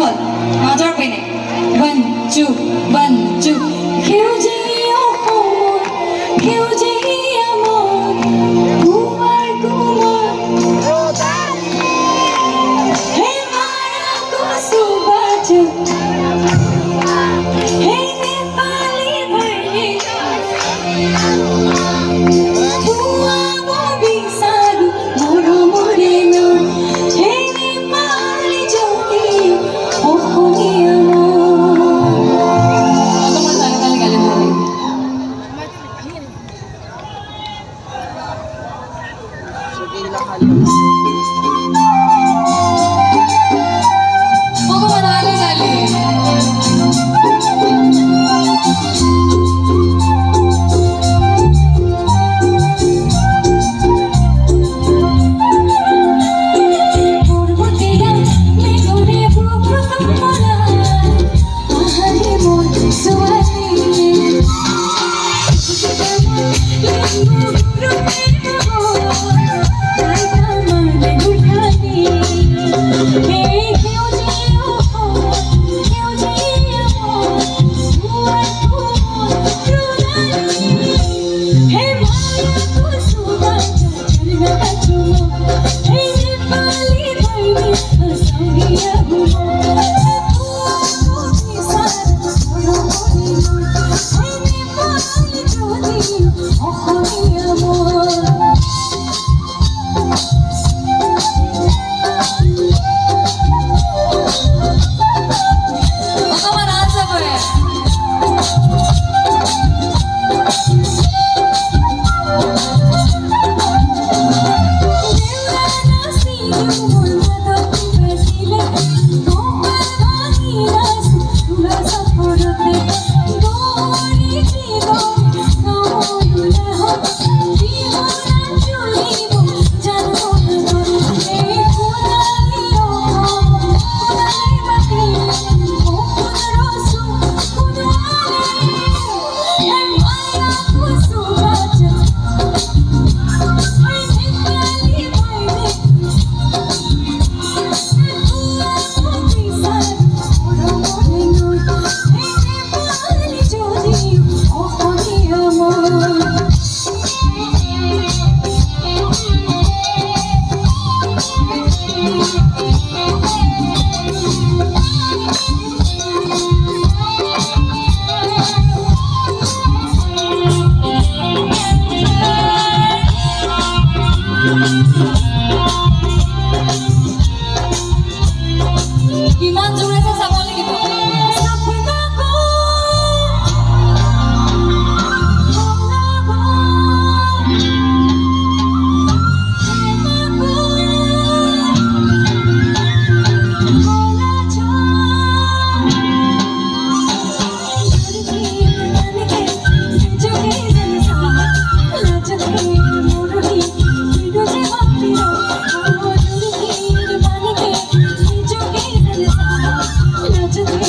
বল মজার পেনে 1 2 1 2 কেউ যে অমর কেউ যে আমার কুমার কুমার হে মায়া কুসুবাজ হে নেপালি ভাই তুয়া ববি সারু মোরো মোরে না হে নেপালি জ্যোতি ওখনি আমার তোমার তালে তালে গালে বলে ভগবান আলে গালে Iman jumlah saya sama lagi gitu. Just